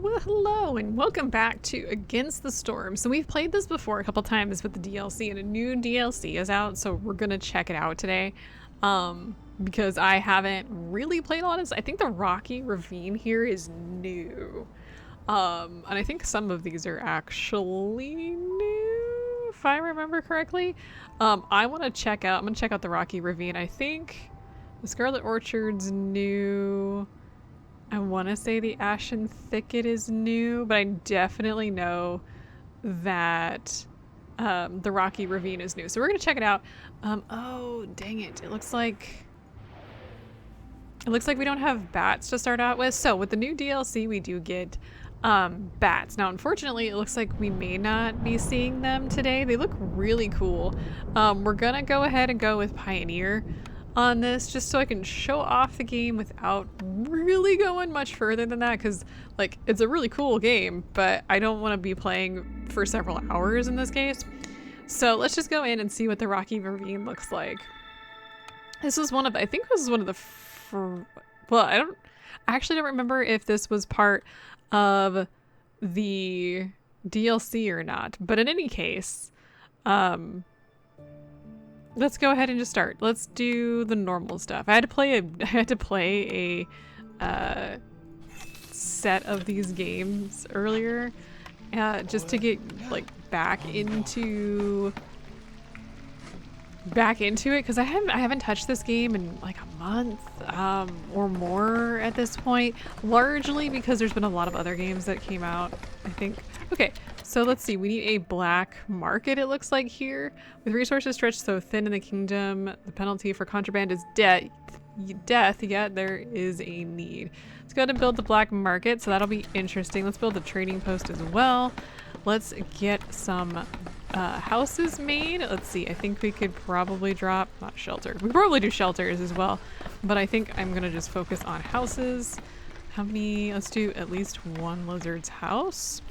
Well, hello and welcome back to Against the Storm. So we've played this before a couple times with the DLC, and a new DLC is out, so we're gonna check it out today. Because I haven't really played a lot of this. I think the Rocky Ravine here is new. And I think some of these are actually new, if I remember correctly. I'm gonna check out the Rocky Ravine. I think the Scarlet Orchard's new. I want to say the Ashen Thicket is new, but I definitely know that the Rocky Ravine is new. So we're going to check it out. Oh, dang it. It looks like we don't have bats to start out with. So with the new DLC, we do get bats. Now, unfortunately, it looks like we may not be seeing them today. They look really cool. We're going to go ahead and go with Pioneer on this just so I can show off the game without really going much further than that, because like it's a really cool game, but I don't want to be playing for several hours in this case. So let's just go in and see what the Rocky Ravine looks like. I think this is one of the well, I actually don't remember if this was part of the DLC or not, but in any case, let's go ahead and just start. Let's do the normal stuff. I had to play a set of these games earlier, just to get like back into it, because I haven't touched this game in like a month or more at this point, largely because there's been a lot of other games that came out, I think. Okay, so let's see. We need a black market, it looks like here. With resources stretched so thin in the kingdom, the penalty for contraband is death, yet there is a need. Let's go ahead and build the black market, so that'll be interesting. Let's build a trading post as well. Let's get some houses made. Let's see. I think we could probably drop, not shelter. We could probably do shelters as well, but I think I'm going to just focus on houses. How many? Let's do at least one lizard's house.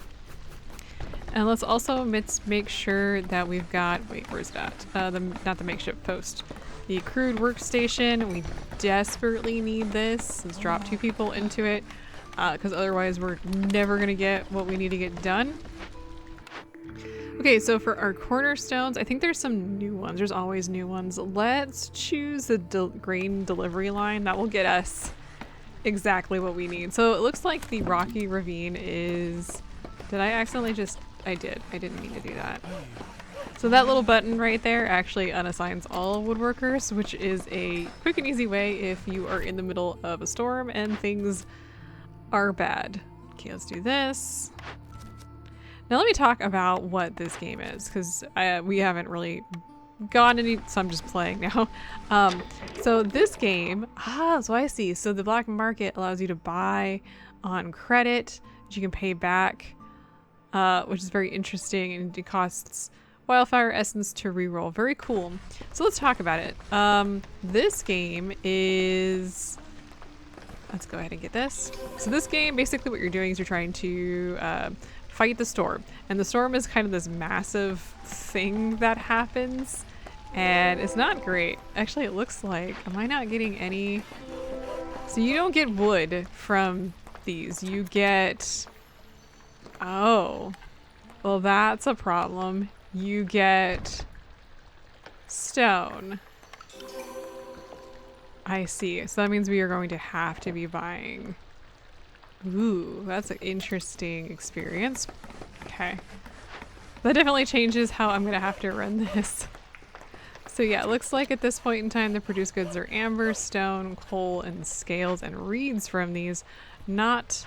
And let's also make sure that we've got, wait, where's that? Not the makeshift post. The crude workstation. We desperately need this. Let's drop 2 people into it, because otherwise we're never going to get what we need to get done. Okay, so for our cornerstones, I think there's some new ones. There's always new ones. Let's choose the grain delivery line. That will get us exactly what we need. So it looks like the Rocky Ravine is... Did I accidentally just... I did. I didn't mean to do that. So that little button right there actually unassigns all woodworkers, which is a quick and easy way if you are in the middle of a storm and things are bad. Okay, let's do this. Now let me talk about what this game is, because we haven't really gone any, so I'm just playing now. So this game, so I see. So the black market allows you to buy on credit, which you can pay back, which is very interesting, and it costs wildfire essence to reroll. Very cool. So let's talk about it. This game is... Let's go ahead and get this. So this game, basically what you're doing is you're trying to fight the storm. And the storm is kind of this massive thing that happens, and it's not great. Actually, it looks like, am I not getting any? So you don't get wood from these. You get, oh, well, that's a problem. You get stone. I see. So that means we are going to have to be buying. Ooh, that's an interesting experience. Okay. That definitely changes how I'm going to have to run this. So yeah, it looks like at this point in time, the produced goods are amber, stone, coal, and scales and reeds from these, not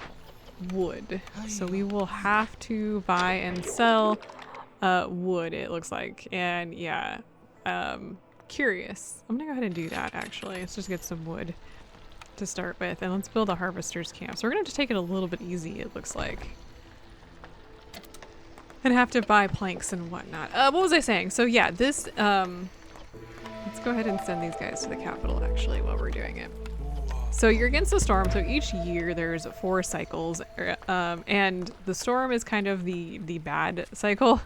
wood. So we will have to buy and sell wood, it looks like. And yeah, curious. I'm gonna go ahead and do that actually. Let's just get some wood to start with, and let's build a harvester's camp. So we're gonna have to take it a little bit easy, it looks like. And have to buy planks and whatnot. What was I saying? So yeah, this, let's go ahead and send these guys to the capital actually while we're doing it. So you're against the storm, so each year there's 4 cycles, and the storm is kind of the bad cycle.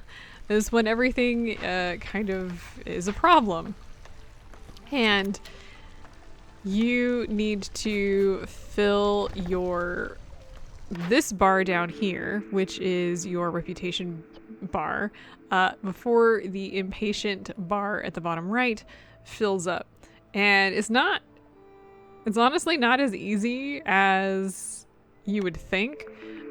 This is when everything kind of is a problem. And you need to fill your this bar down here, which is your reputation bar, before the impatient bar at the bottom right fills up. And it's honestly not as easy as you would think.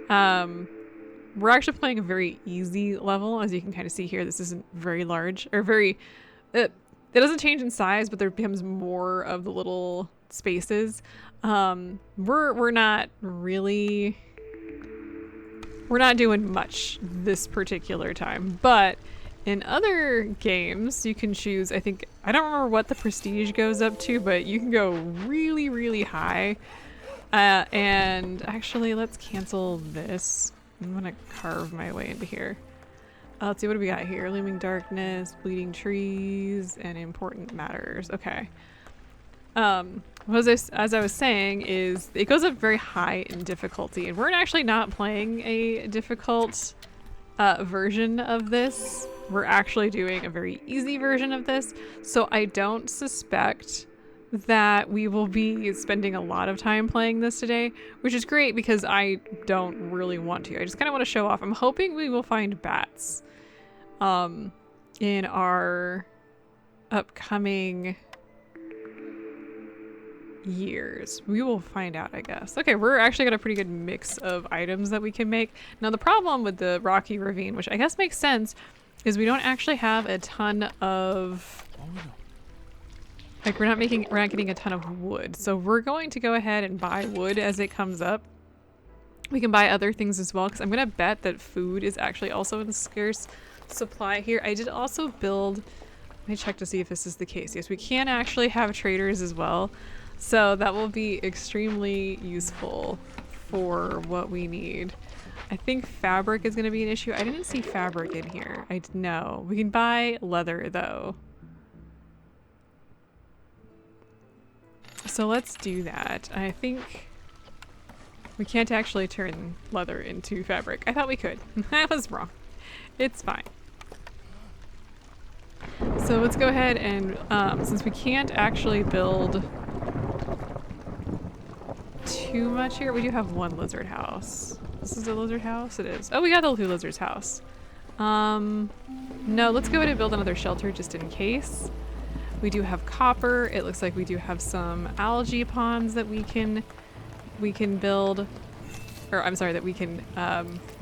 We're actually playing a very easy level. As you can kind of see here, this isn't very large or very, it doesn't change in size, but there becomes more of the little spaces. We're not doing much this particular time, but in other games you can choose, I don't remember what the prestige goes up to, but you can go really, really high. And actually let's cancel this. I'm gonna carve my way into here. Let's see, what do we got here? Looming darkness, bleeding trees, and important matters. Okay. As I was saying, is it goes up very high in difficulty, and we're actually not playing a difficult version of this. We're actually doing a very easy version of this, so I don't suspect that we will be spending a lot of time playing this today, which is great because I don't really want to. I just kind of want to show off. I'm hoping we will find bats in our upcoming years. We will find out, I guess. Okay, we're actually got a pretty good mix of items that we can make. Now the problem with the rocky ravine, which I guess makes sense, is we don't actually have a ton of, like, we're not getting a ton of wood. So we're going to go ahead and buy wood as it comes up. We can buy other things as well, because I'm gonna bet that food is actually also in scarce supply here. I did also build, let me check to see if this is the case. Yes, we can actually have traders as well. So that will be extremely useful for what we need. I think fabric is going to be an issue. I didn't see fabric in here. No. We can buy leather though. So let's do that. I think we can't actually turn leather into fabric. I thought we could. I was wrong. It's fine. So let's go ahead and, since we can't actually build too much here, we do have one lizard house. This is a lizard house? It is. Oh, we got the two lizards house. No, let's go ahead and build another shelter just in case. We do have copper. It looks like we do have some algae ponds that we can build, or I'm sorry, that we can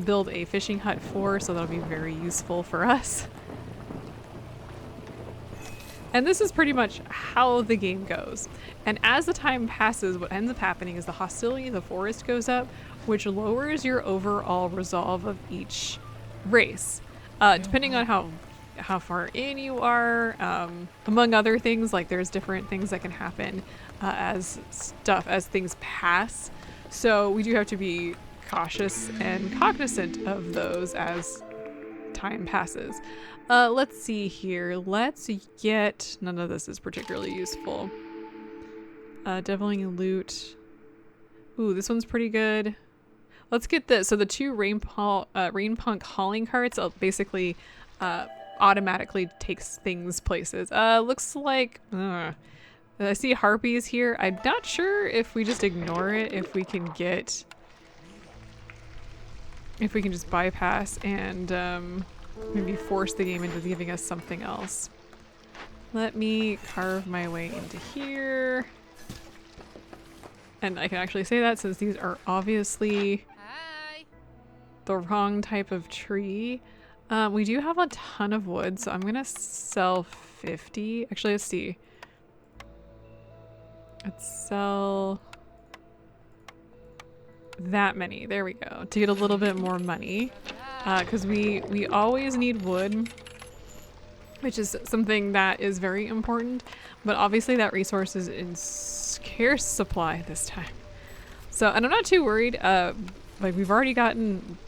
build a fishing hut for, so that'll be very useful for us. And this is pretty much how the game goes. And as the time passes, what ends up happening is the hostility of the forest goes up, which lowers your overall resolve of each race. Depending on how far in you are, among other things, like there's different things that can happen as things pass. So we do have to be cautious and cognizant of those as time passes. Let's see here. Let's get, none of this is particularly useful. Deviling loot. Ooh, this one's pretty good. Let's get this. So the two Rainpunk hauling carts basically automatically takes things places. Looks like, I see harpies here. I'm not sure if we just ignore it, if we can just bypass and maybe force the game into giving us something else. Let me carve my way into here. And I can actually say that since these are obviously the wrong type of tree. We do have a ton of wood, so I'm gonna sell 50. Actually, let's see. Let's sell that many. There we go. To get a little bit more money. Because we always need wood, which is something that is very important, but obviously that resource is in scarce supply this time. So, and I'm not too worried. Like, we've already gotten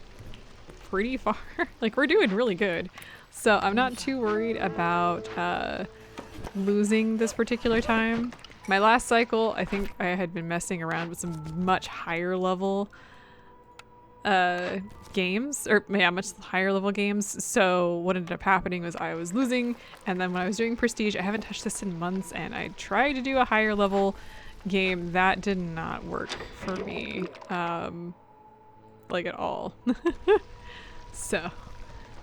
pretty far. Like, we're doing really good. So I'm not too worried about losing this particular time. My last cycle, I think I had been messing around with some much higher level games, or yeah, much higher level games. So what ended up happening was I was losing, and then when I was doing prestige, I haven't touched this in months, and I tried to do a higher level game. That did not work for me. like at all. So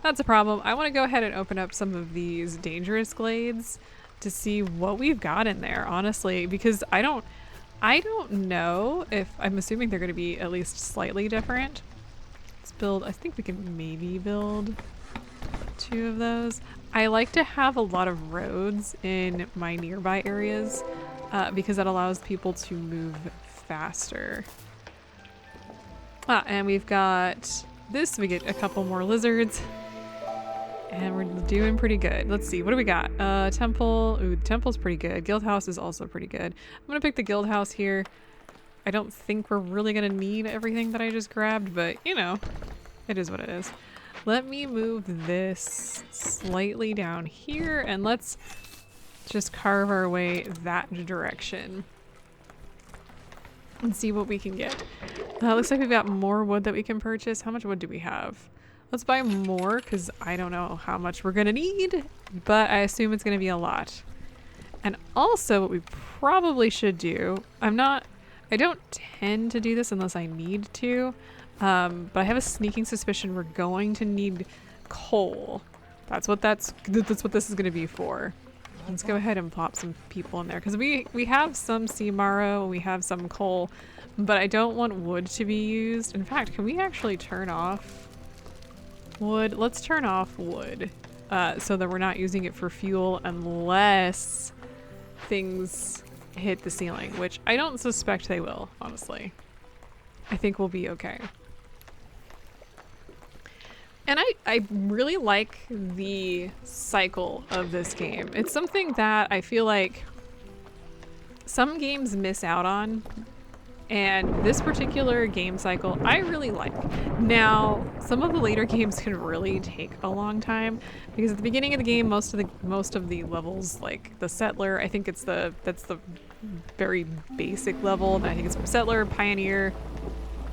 that's a problem. I want to go ahead and open up some of these dangerous glades to see what we've got in there, honestly, because I don't know if, I'm assuming they're going to be at least slightly different. Let's build, I think we can maybe build 2 of those. I like to have a lot of roads in my nearby areas because that allows people to move faster. And we've got this, we get a couple more lizards. And we're doing pretty good. Let's see, what do we got? Temple. Ooh, the temple's pretty good. Guild house is also pretty good. I'm gonna pick the guild house here. I don't think we're really gonna need everything that I just grabbed, but you know, it is what it is. Let me move this slightly down here and let's just carve our way that direction and see what we can get. Looks like we've got more wood that we can purchase. How much wood do we have? Let's buy more because I don't know how much we're gonna need, but I assume it's gonna be a lot. And also what we probably should do, I don't tend to do this unless I need to, but I have a sneaking suspicion we're going to need coal. That's what this is gonna be for. Let's go ahead and plop some people in there because we have some sea marrow, we have some coal, but I don't want wood to be used. In fact, can we actually turn off wood? Let's turn off wood so that we're not using it for fuel unless things hit the ceiling, which I don't suspect they will, honestly. I think we'll be okay. And I really like the cycle of this game. It's something that I feel like some games miss out on, and this particular game cycle I really like. Now, some of the later games can really take a long time because at the beginning of the game, most of the levels, like the settler, I think that's the very basic level, and I think it's settler, pioneer.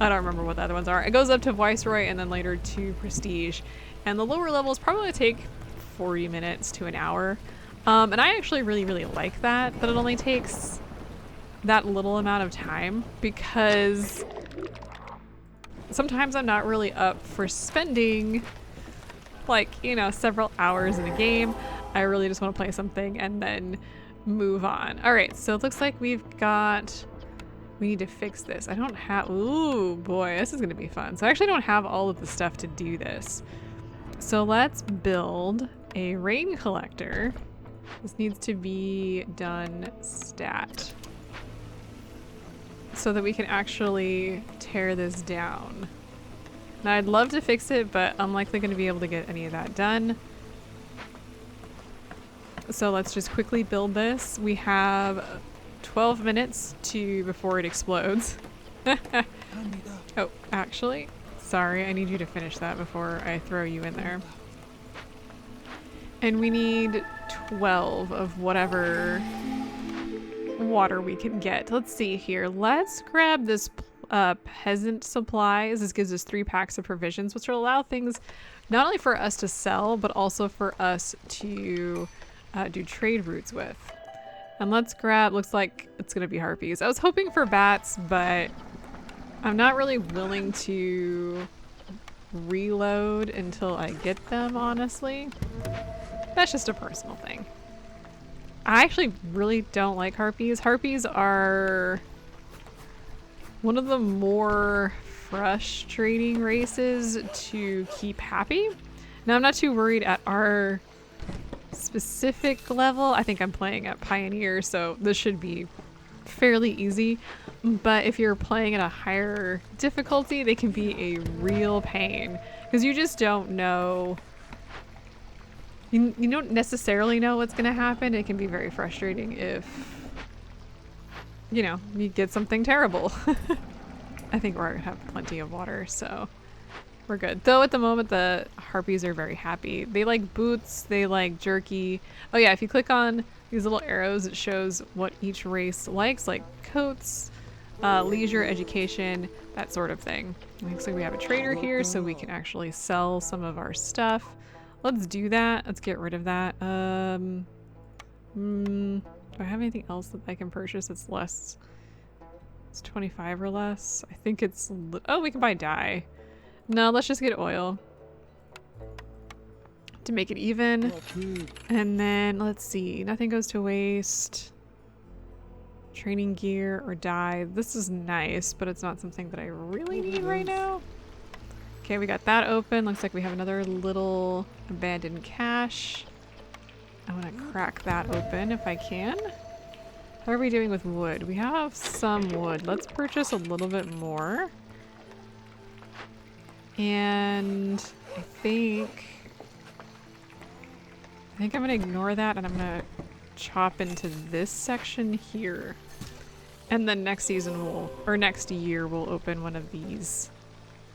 I don't remember what the other ones are. It goes up to Viceroy and then later to Prestige. And the lower levels probably take 40 minutes to an hour. And I actually really, really like that it only takes that little amount of time because sometimes I'm not really up for spending like, you know, several hours in a game. I really just want to play something and then move on. All right, so it looks like we need to fix this. I don't have, ooh boy, this is gonna be fun. So I actually don't have all of the stuff to do this. So let's build a rain collector. This needs to be done stat so that we can actually tear this down. Now I'd love to fix it, but I'm likely gonna be able to get any of that done. So let's just quickly build this. We have 12 minutes before it explodes. Oh, actually, sorry, I need you to finish that before I throw you in there. And we need 12 of whatever water we can get. Let's see here. Let's grab this peasant supplies. This gives us 3 packs of provisions, which will allow things not only for us to sell, but also for us to do trade routes with. And let's grab, looks like it's gonna be harpies. I was hoping for bats, but I'm not really willing to reload until I get them, honestly. That's just a personal thing. I actually really don't like harpies. Harpies are one of the more frustrating races to keep happy. Now, I'm not too worried at our specific level. I think I'm playing at Pioneer, so this should be fairly easy. But if you're playing at a higher difficulty, they can be a real pain because you just don't know. You don't necessarily know what's going to happen. It can be very frustrating if, you know, you get something terrible. I think we have plenty of water, so we're good. Though at the moment, the harpies are very happy. They like boots, they like jerky. Oh yeah, if you click on these little arrows, it shows what each race likes, like coats, leisure, education, that sort of thing. Looks like we have a trader here, so we can actually sell some of our stuff. Let's do that. Let's get rid of that. Do I have anything else that I can purchase that's less? It's 25 or less. I think it's, oh, we can buy dye. No, let's just get oil to make it even. And then let's see, nothing goes to waste. Training gear or dye. This is nice, but it's not something that I really need right now. Okay, we got that open. Looks like we have another little abandoned cache. I want to crack that open if I can. How are we doing with wood? We have some wood. Let's purchase a little bit more. And I think I'm gonna ignore that and I'm gonna chop into this section here. And then next season or next year we'll open one of these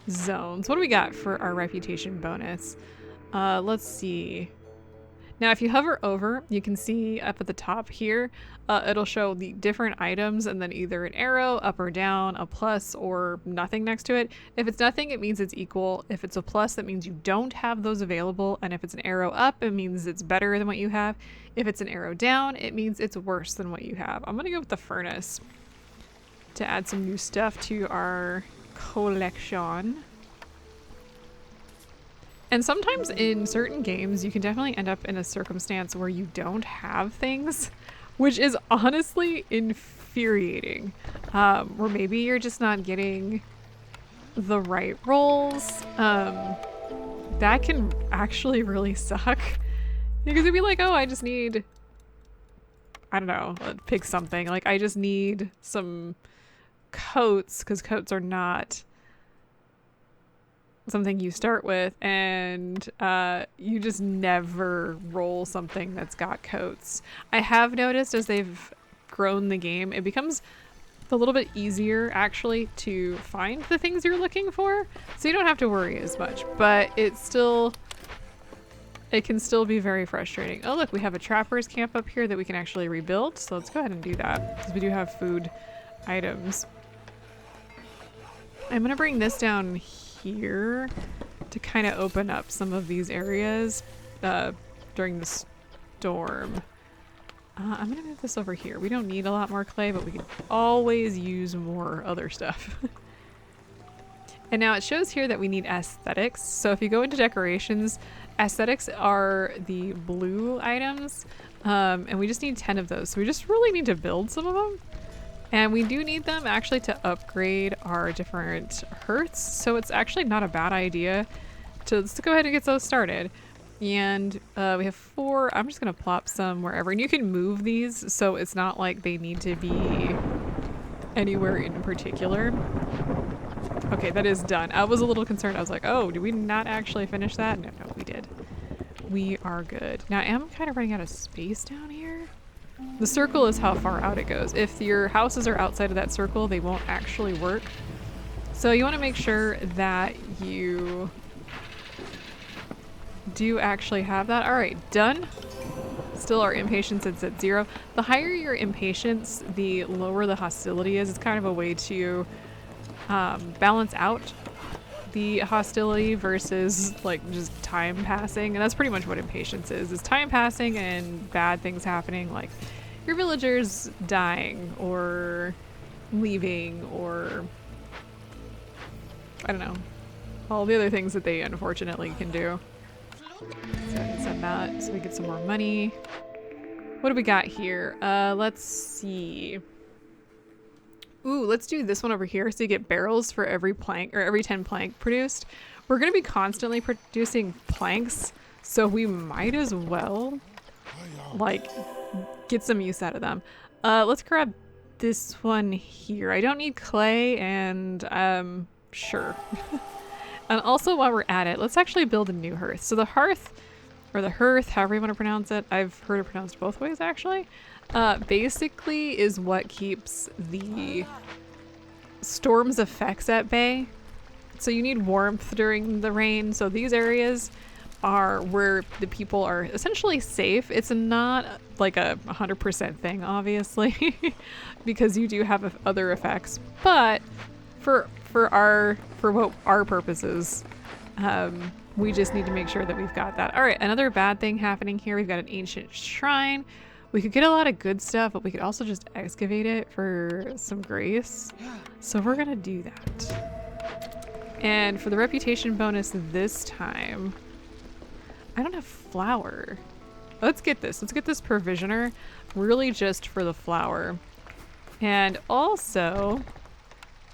zones. What do we got for our reputation bonus? Let's see. Now if you hover over, you can see up at the top here, it'll show the different items and then either an arrow up or down, a plus or nothing next to it. If it's nothing, it means it's equal. If it's a plus, that means you don't have those available. And if it's an arrow up, it means it's better than what you have. If it's an arrow down, it means it's worse than what you have. I'm gonna go with the furnace to add some new stuff to our collection. And sometimes in certain games, you can definitely end up in a circumstance where you don't have things, which is honestly infuriating. Or maybe you're just not getting the right rolls. That can actually really suck. Because it'd be like, oh, I just need, I don't know, pick something. Like, I just need some coats, because coats are not something you start with, and you just never roll something that's got coats. I have noticed as they've grown the game, it becomes a little bit easier actually to find the things you're looking for, so you don't have to worry as much, but it can still be very frustrating. Oh look, we have a trapper's camp up here that we can actually rebuild, so let's go ahead and do that because we do have food items. I'm gonna bring this down here to kind of open up some of these areas during the storm. I'm gonna move this over here. We don't need a lot more clay, but we can always use more other stuff. And now it shows here that we need aesthetics. So if you go into decorations, aesthetics are the blue items, and we just need 10 of those. So we just really need to build some of them. And we do need them actually to upgrade our different hearths. So it's actually not a bad idea to go ahead and get those started. And we have 4. I'm just going to plop some wherever. And you can move these, so it's not like they need to be anywhere in particular. Okay, that is done. I was a little concerned. I was like, oh, did we not actually finish that? No, we did. We are good. Now, I am kind of running out of space down here. The circle is how far out it goes. If your houses are outside of that circle, they won't actually work. So you want to make sure that you do actually have that. All right, done. Still our impatience is at 0. The higher your impatience, the lower the hostility is. It's kind of a way to balance out the hostility versus like just time passing. And that's pretty much what impatience is time passing and bad things happening, like your villagers dying or leaving, or I don't know, all the other things that they unfortunately can do. So send that so we get some more money. What do we got here? Let's see. Ooh, let's do this one over here so you get barrels for every plank, or every 10 plank produced. We're going to be constantly producing planks, so we might as well like get some use out of them. Let's grab this one here. I don't need clay, and sure. And also while we're at it, let's actually build a new hearth. So the hearth, or the hearth, however you want to pronounce it, I've heard it pronounced both ways actually, basically is what keeps the storm's effects at bay. So you need warmth during the rain. So these areas are where the people are essentially safe. It's not like a 100% thing, obviously, because you do have other effects, but for what our purposes, we just need to make sure that we've got that. All right, another bad thing happening here. We've got an ancient shrine. We could get a lot of good stuff, but we could also just excavate it for some grace. So we're gonna do that. And for the reputation bonus this time, I don't have flour. Let's get this. Let's get this provisioner really just for the flour. And also,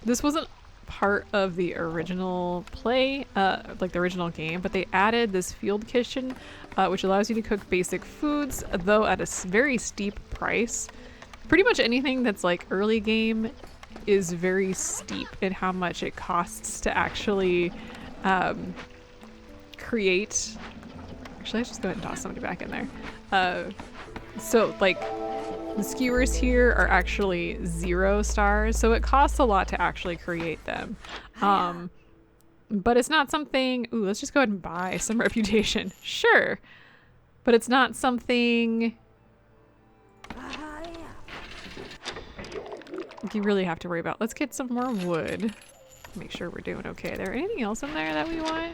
this wasn't part of the original play, like the original game, but they added this field kitchen, which allows you to cook basic foods, though at a very steep price. Pretty much anything that's like early game is very steep in how much it costs to actually create. Actually, let's just go ahead and toss somebody back in there. So like the skewers here are actually 0 stars, so it costs a lot to actually create them. But it's not something, ooh, let's just go ahead and buy some reputation. Sure. But it's not something you really have to worry about. Let's get some more wood. Make sure we're doing okay there. Anything else in there that we want?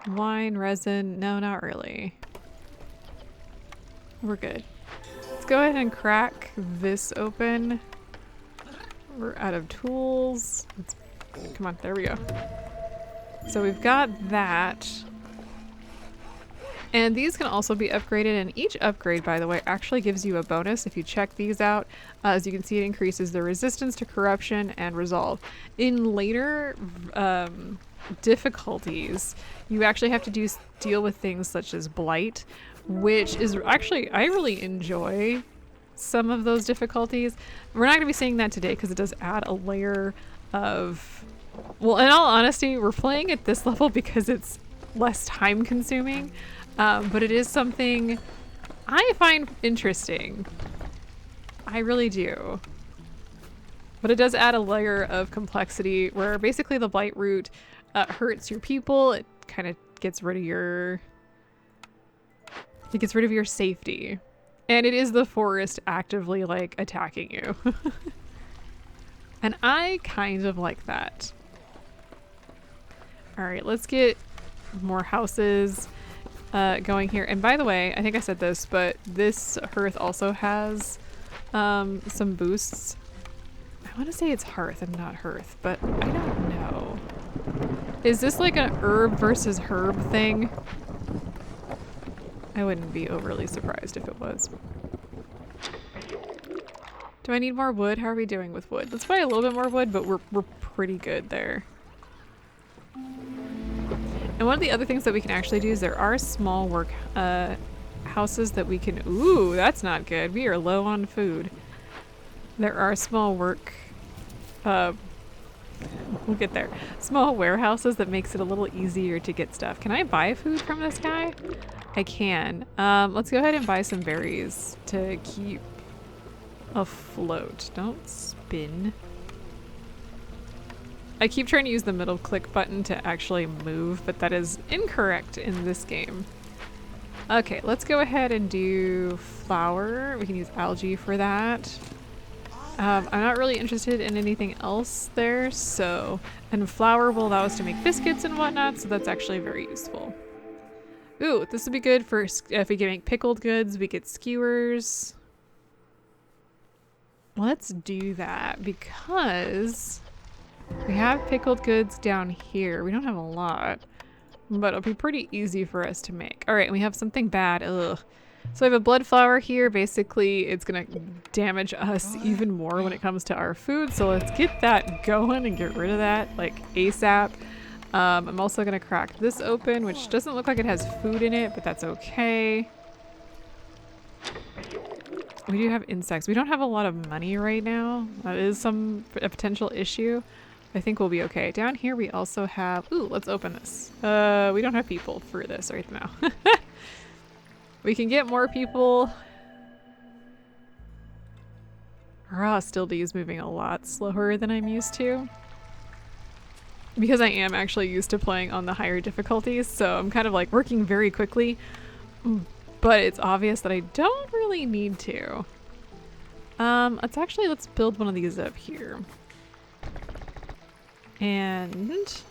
Wine, resin, no, not really. We're good. Let's go ahead and crack this open. We're out of tools. Come on, there we go. So we've got that. And these can also be upgraded, and each upgrade, by the way, actually gives you a bonus if you check these out. As you can see, it increases the resistance to corruption and resolve. In later difficulties, you actually have to deal with things such as blight, which is actually, I really enjoy some of those difficulties. We're not going to be seeing that today because it does add a layer of, well, in all honesty, we're playing at this level because it's less time consuming, but it is something I find interesting. I really do. But it does add a layer of complexity where basically the blight root hurts your people. It kind of gets rid of your safety. And it is the forest actively like attacking you. And I kind of like that. All right, let's get more houses going here. And by the way, I think I said this, but this hearth also has some boosts. I want to say it's hearth and not hearth, but I don't know. Is this like an herb versus herb thing? I wouldn't be overly surprised if it was. Do I need more wood? How are we doing with wood? Let's buy a little bit more wood, but we're pretty good there. And one of the other things that we can actually do is there are small work houses that we can, ooh, that's not good. We are low on food. There are small work, we'll get there. Small warehouses that makes it a little easier to get stuff. Can I buy food from this guy? I can. Let's go ahead and buy some berries to keep afloat. Don't spin. I keep trying to use the middle click button to actually move, but that is incorrect in this game. Okay, let's go ahead and do flour. We can use algae for that. I'm not really interested in anything else there, so... And flour will allow us to make biscuits and whatnot, so that's actually very useful. Ooh, this would be good for if we can make pickled goods, we get skewers. Let's do that because we have pickled goods down here. We don't have a lot, but it'll be pretty easy for us to make. All right, we have something bad. Ugh. So I have a blood flower here. Basically, it's gonna damage us even more when it comes to our food. So let's get that going and get rid of that like ASAP. I'm also gonna crack this open, which doesn't look like it has food in it, but that's okay. We do have insects. We don't have a lot of money right now. That is a potential issue. I think we'll be okay. Down here we also have, ooh, let's open this. We don't have people for this right now. We can get more people. Our hostility is moving a lot slower than I'm used to. Because I am actually used to playing on the higher difficulties, so I'm kind of like working very quickly. But it's obvious that I don't really need to. Let's build one of these up here. And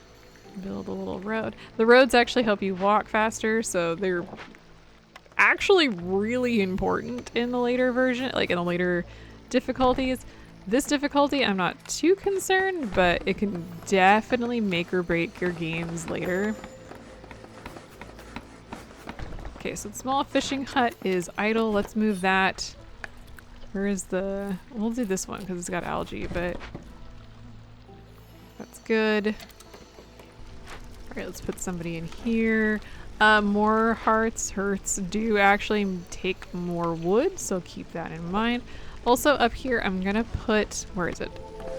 build a little road. The roads actually help you walk faster, so they're actually really important in the later version, like in the later difficulties. This difficulty, I'm not too concerned, but it can definitely make or break your games later. Okay, so the small fishing hut is idle. Let's move that. Where is the... We'll do this one because it's got algae, but that's good. All right, let's put somebody in here. More hurts do actually take more wood, so keep that in mind. Also up here, I'm gonna put... Where is it?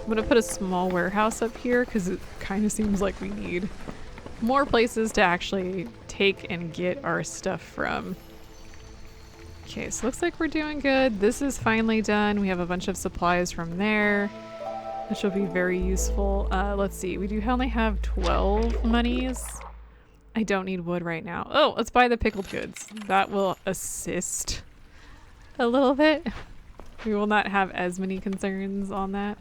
I'm gonna put a small warehouse up here because it kind of seems like we need more places to actually take and get our stuff from. Okay, so looks like we're doing good. This is finally done. We have a bunch of supplies from there, which will be very useful. Let's see, we do only have 12 monies. I don't need wood right now. Oh, let's buy the pickled goods. That will assist a little bit. We will not have as many concerns on that.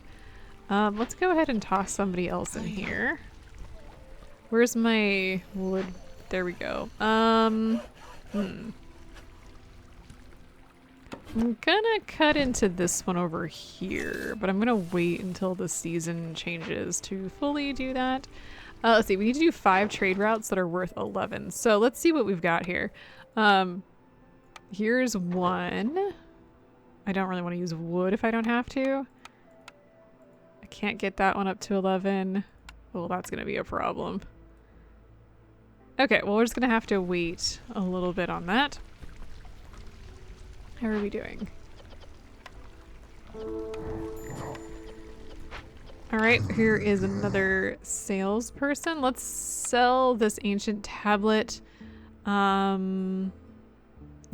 Let's go ahead and toss somebody else in here. Where's my wood? There we go. I'm gonna cut into this one over here, but I'm gonna wait until the season changes to fully do that. Let's see, we need to do 5 trade routes that are worth 11. So let's see what we've got here. Here's one. I don't really want to use wood if I don't have to. I can't get that one up to 11. Well, that's gonna be a problem. Okay, well, we're just gonna have to wait a little bit on that. How are we doing? All right, here is another salesperson. Let's sell this ancient tablet. They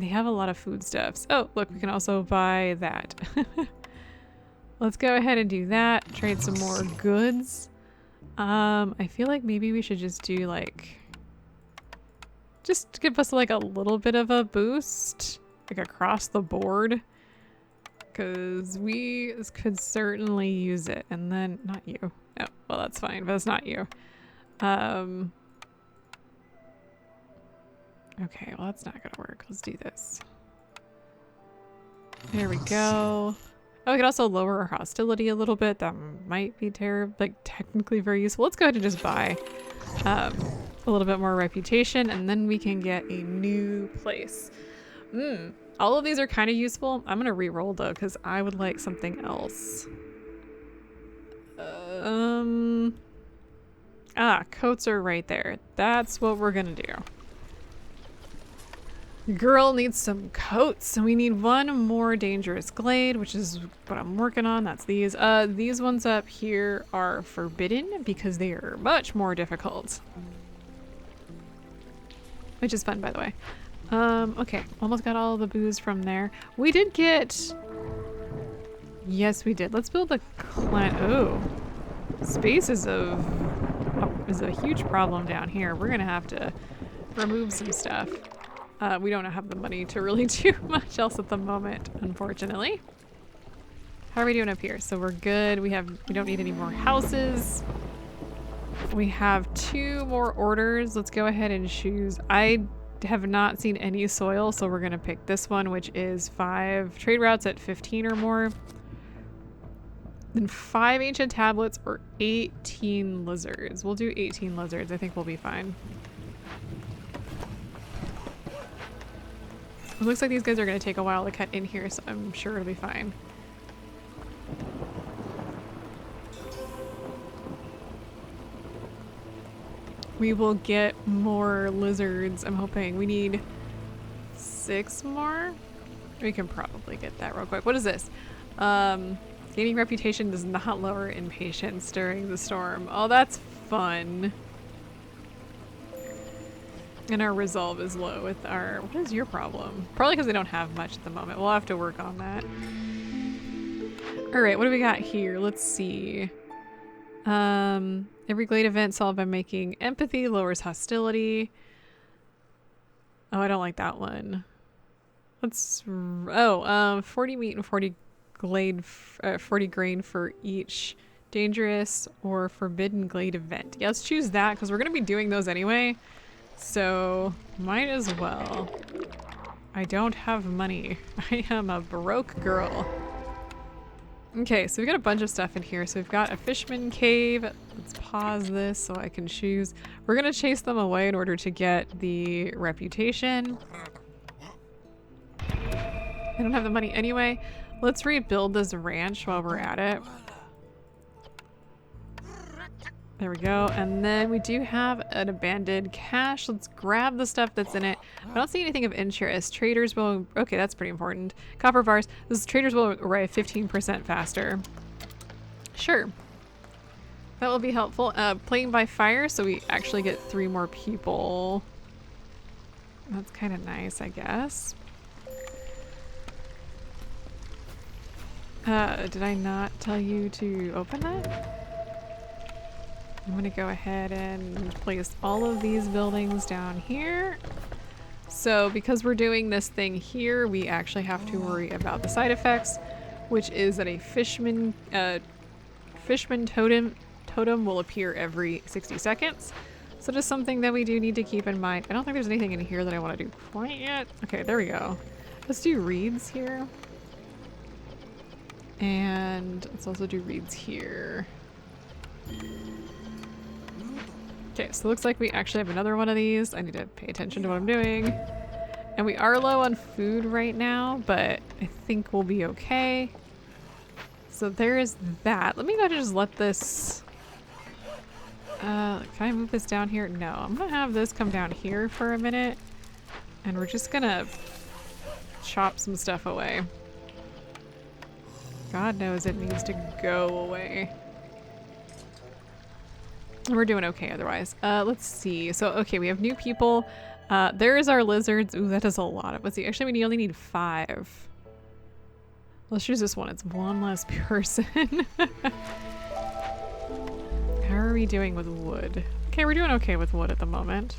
have a lot of foodstuffs. Oh, look, we can also buy that. Let's go ahead and do that. Trade some more goods. I feel like maybe we should just do like... Just give us like a little bit of a boost, like across the board, because we could certainly use it. And then, not you. Oh, well, that's fine, but it's not you. Okay, well, that's not gonna work. Let's do this. There we go. Oh, we could also lower our hostility a little bit. That might be terrible, like technically very useful. Let's go ahead and just buy a little bit more reputation, and then we can get a new place. All of these are kind of useful. I'm gonna re-roll though, because I would like something else. Coats are right there. That's what we're gonna do. Girl needs some coats, and we need one more dangerous glade, which is what I'm working on. That's these. These ones up here are forbidden because they are much more difficult. Which is fun, by the way. Okay, almost got all the booze from there. We did get... Yes, we did. Let's build a clan... Oh. Space is a huge problem down here. We're gonna have to remove some stuff. We don't have the money to really do much else at the moment, unfortunately. How are we doing up here? So we're good. We don't need any more houses. We have 2 more orders. Let's go ahead and choose. I have not seen any soil, so we're gonna pick this one, which is 5 trade routes at 15 or more. Then 5 ancient tablets or 18 lizards. We'll do 18 lizards. I think we'll be fine. It looks like these guys are gonna take a while to cut in here, so I'm sure it'll be fine. We will get more lizards, I'm hoping. We need 6 more? We can probably get that real quick. What is this? Gaining reputation does not lower impatience during the storm. Oh, that's fun. And our resolve is low with our... What is your problem? Probably because they don't have much at the moment. We'll have to work on that. Alright, what do we got here? Let's see. Every glade event solved by making empathy lowers hostility. Oh, I don't like that one. Let's... Oh, 40 meat and 40 glade... 40 grain for each dangerous or forbidden glade event. Yeah, let's choose that because we're going to be doing those anyway. So, might as well. I don't have money. I am a broke girl. Okay, so we've got a bunch of stuff in here. So we've got a fisherman cave. Let's pause this so I can choose. We're gonna chase them away in order to get the reputation. I don't have the money anyway. Let's rebuild this ranch while we're at it. There we go. And then we do have an abandoned cache. Let's grab the stuff that's in it. I don't see anything of interest. Traders will... Okay, that's pretty important. Copper bars. This traders will arrive 15% faster. Sure. That will be helpful. Playing by fire, so we actually get 3 more people. That's kind of nice, I guess. Did I not tell you to open that? I'm gonna go ahead and place all of these buildings down here. So because we're doing this thing here, we actually have to worry about the side effects, which is that a fishman totem will appear every 60 seconds. So just something that we do need to keep in mind. I don't think there's anything in here that I want to do quite yet. Okay, there we go. Let's do reeds here. And let's also do reeds here. Okay, so it looks like we actually have another one of these. I need to pay attention to what I'm doing. And we are low on food right now, but I think we'll be okay. So there is that. Let me go ahead and just let this... can I move this down here? No, I'm gonna have this come down here for a minute. And we're just gonna chop some stuff away. God knows it needs to go away. We're doing okay otherwise. Let's see. So, okay, we have new people. There is our lizards. Ooh, that is a lot of... Let's see. Actually, we only need 5. Let's choose this one. It's one less person. How are we doing with wood? Okay, we're doing okay with wood at the moment.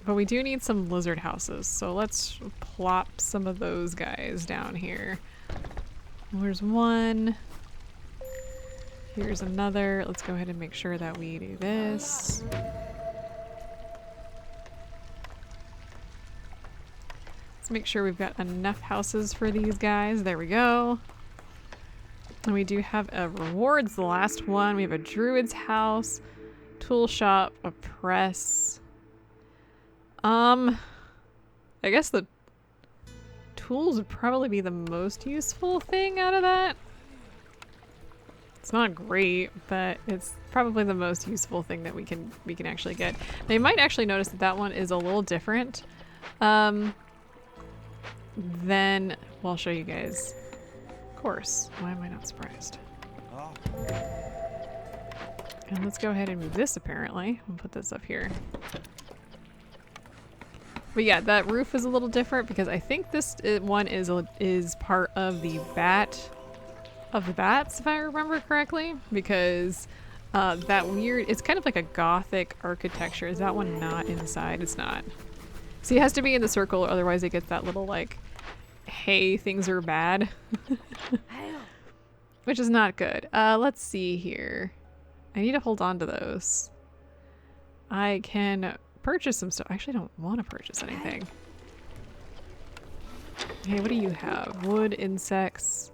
But we do need some lizard houses. So let's plop some of those guys down here. There's one. Here's another. Let's go ahead and make sure that we do this. Let's make sure we've got enough houses for these guys. There we go. And we do have a rewards, the last one. We have a druid's house, tool shop, a press. I guess the tools would probably be the most useful thing out of that. It's not great, but it's probably the most useful thing that we can actually get. Now you might actually notice that that one is a little different. Then, well, I'll show you guys. Of course. Why am I not surprised? And let's go ahead and move this apparently. I'll put this up here. But yeah, that roof is a little different because I think this one is part of the bats, if I remember correctly, because that weird, it's kind of like a gothic architecture. Is that one not inside? It's not. See, it has to be in the circle, or otherwise it gets that little like, hey, things are bad. Which is not good. Let's see here. I need to hold on to those. I can purchase some stuff. I actually don't want to purchase anything. Hey, what do you have? Wood, insects,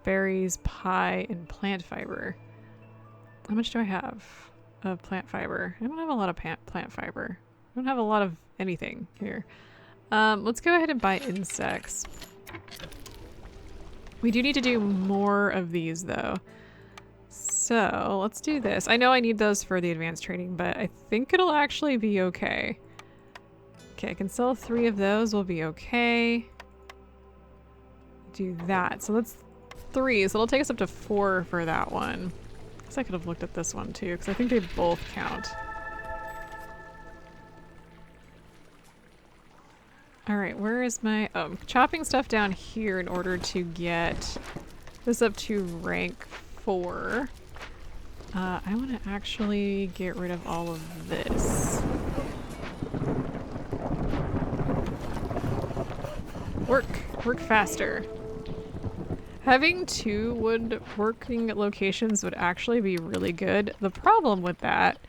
berries, pie, and plant fiber. How much do I have of plant fiber? I don't have a lot of plant fiber. I don't have a lot of anything here. Let's go ahead and buy insects. We do need to do more of these though. So let's do this. I know I need those for the advanced training, but I think it'll actually be okay. Okay, I can sell 3 of those. We'll be okay. Do that. So that's 3. So it'll take us up to 4 for that one. I guess I could have looked at this one too, because I think they both count. All right, where is my... Oh, I'm chopping stuff down here in order to get this up to rank 4. I want to actually get rid of all of this. Work faster. Having 2 woodworking locations would actually be really good. The problem with that,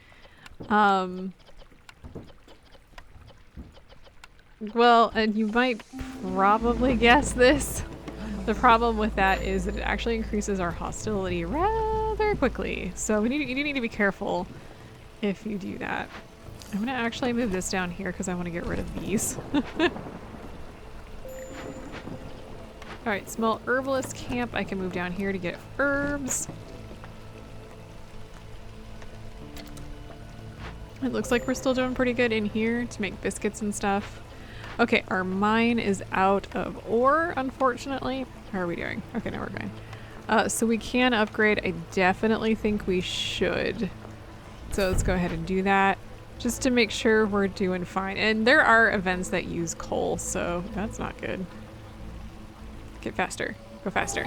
well, and you might probably guess this, The problem with that is that it actually increases our hostility rather quickly. So you do need to be careful if you do that. I'm gonna actually move this down here because I want to get rid of these. Alright, small herbalist camp. I can move down here to get herbs. It looks like we're still doing pretty good in here to make biscuits and stuff. Okay, our mine is out of ore, unfortunately. How are we doing? Okay, now we're fine. So we can upgrade. I definitely think we should. So let's go ahead and do that just to make sure we're doing fine. And there are events that use coal, so that's not good. Get faster. Go faster.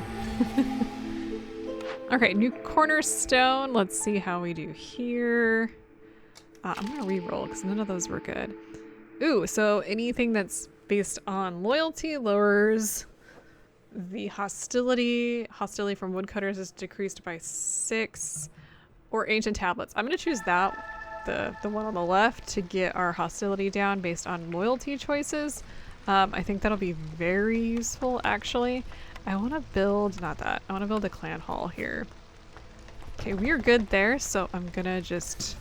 Okay, new cornerstone. Let's see how we do here. I'm gonna re-roll because none of those were good. Ooh, so anything that's based on loyalty lowers the hostility. Hostility from woodcutters is decreased by 6. Or ancient tablets. I'm gonna choose that, the one on the left, to get our hostility down based on loyalty choices. I think that'll be very useful, actually. I want to build, not that, I want to build a clan hall here. Okay, we are good there, so I'm gonna just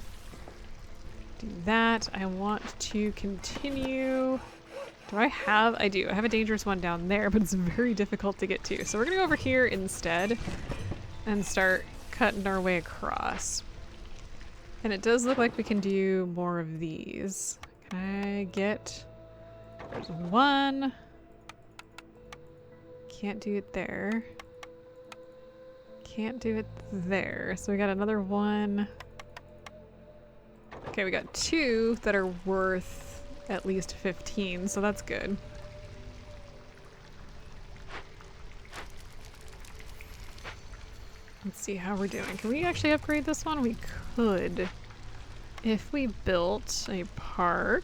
do that. I want to continue. Do I have? I do. I have a dangerous one down there, but it's very difficult to get to. So we're gonna go over here instead and start cutting our way across. And it does look like we can do more of these. Can I get... There's one. Can't do it there. Can't do it there. So we got another one. Okay, we got 2 that are worth at least 15, so that's good. Let's see how we're doing. Can we actually upgrade this one? We could. If we built a park.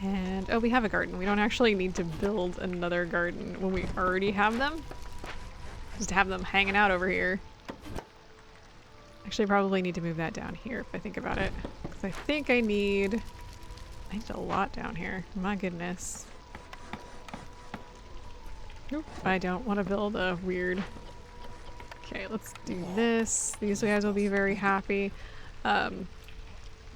And, oh, we have a garden. We don't actually need to build another garden when we already have them. Just have them hanging out over here. Actually, probably need to move that down here if I think about it. Because I think I need a lot down here. My goodness. Nope, I don't want to build a weird... Okay, let's do this. These guys will be very happy.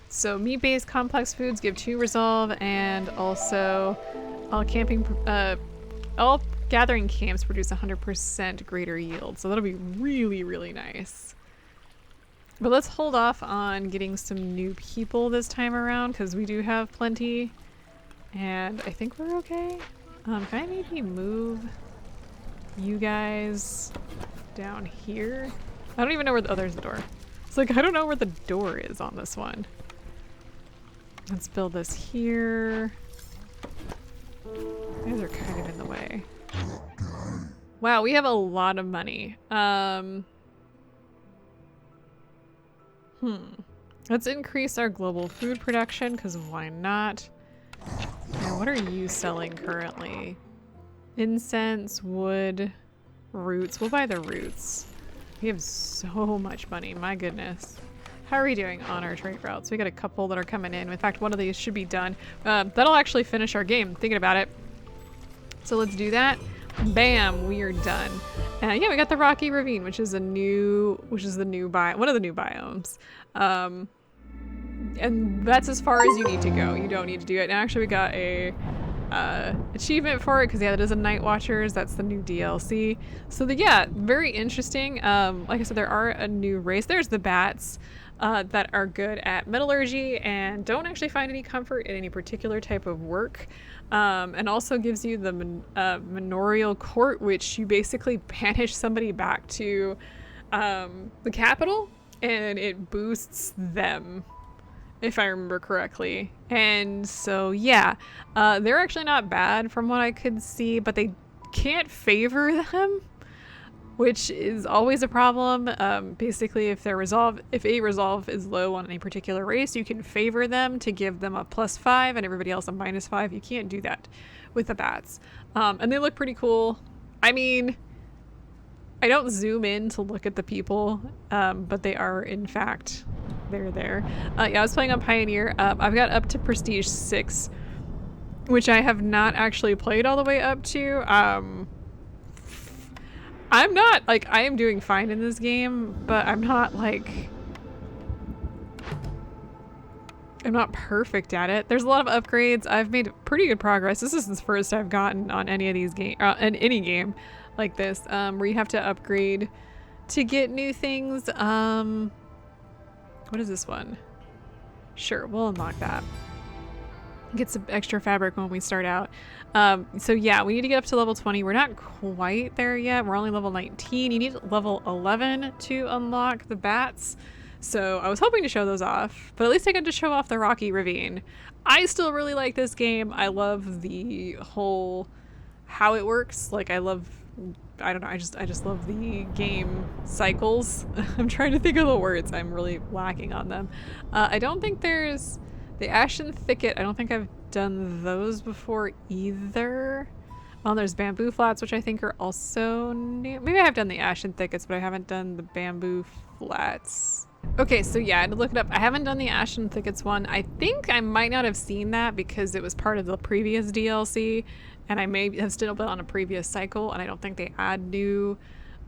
So meat-based complex foods give 2 resolve, and also all gathering camps produce 100% greater yield. So that'll be really, really nice. But let's hold off on getting some new people this time around because we do have plenty, and I think we're okay. Can I maybe move you guys down here? I don't even know where the... Oh, there's the door. It's like, I don't know where the door is on this one. Let's build this here. You guys are kind of in the way. Wow, we have a lot of money. Let's increase our global food production, because why not? Now, what are you selling currently? Incense, wood, roots. We'll buy the roots. We have so much money, my goodness. How are we doing on our trade routes? We got a couple that are coming in. In fact, one of these should be done. That'll actually finish our game, thinking about it. So let's do that. Bam, we are done. Yeah, we got the Rocky Ravine, which is the new one of the new biomes. And that's as far as you need to go. You don't need to do it. And actually, we got a achievement for it because yeah, that is a Nightwatchers. That's the new DLC. So yeah, very interesting. Like I said, there are a new race. There's the bats. That are good at metallurgy and don't actually find any comfort in any particular type of work. And also gives you the manorial court, which you basically banish somebody back to the capital and it boosts them, if I remember correctly. And so yeah, they're actually not bad from what I could see, but they can't favor them, which is always a problem. Basically, if a resolve is low on any particular race, you can favor them to give them a +5 and everybody else a -5. You can't do that with the bats. And they look pretty cool. I mean, I don't zoom in to look at the people, but they are, in fact, they're there. Yeah, I was playing on Pioneer. I've got up to Prestige 6, which I have not actually played all the way up to. I'm not, like, I am doing fine in this game, but I'm not, like, I'm not perfect at it. There's a lot of upgrades. I've made pretty good progress. This is the first I've gotten on any of these games, in any game like this, where you have to upgrade to get new things. What is this one? Sure, we'll unlock that. Get some extra fabric when we start out. So yeah, we need to get up to level 20. We're not quite there yet. We're only level 19. You need level 11 to unlock the bats. So I was hoping to show those off, but at least I got to show off the Rocky Ravine. I still really like this game. I love the whole, how it works. Like I don't know, I just love the game cycles. I'm trying to think of the words. I'm really lacking on them. I don't think there's the Ashen Thicket. I don't think I've done those before either. Well, there's Bamboo Flats, which I think are also new. Maybe I have done the Ashen Thickets, but I haven't done the Bamboo Flats. Okay, so yeah, I had to look it up. I haven't done the Ashen Thickets one. I think I might not have seen that because it was part of the previous DLC, and I may have still been on a previous cycle, and I don't think they add new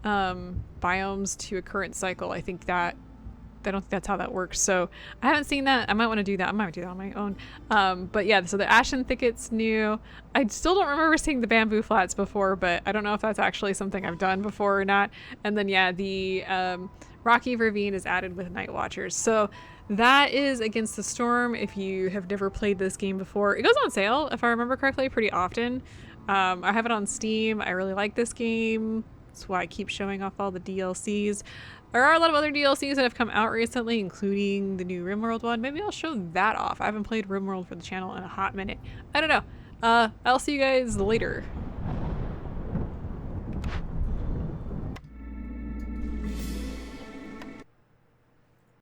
biomes to a current cycle. I don't think that's how that works. So I haven't seen that. I might want to do that. I might do that on my own. But yeah, so the Ashen Thicket's new. I still don't remember seeing the Bamboo Flats before, but I don't know if that's actually something I've done before or not. And then yeah, the Rocky Ravine is added with Nightwatchers. So that is Against the Storm. If you have never played this game before, it goes on sale, if I remember correctly, pretty often. I have it on Steam. I really like this game. That's why I keep showing off all the DLCs. There are a lot of other DLCs that have come out recently, including the new RimWorld one. Maybe I'll show that off. I haven't played RimWorld for the channel in a hot minute. I don't know. I'll see you guys later.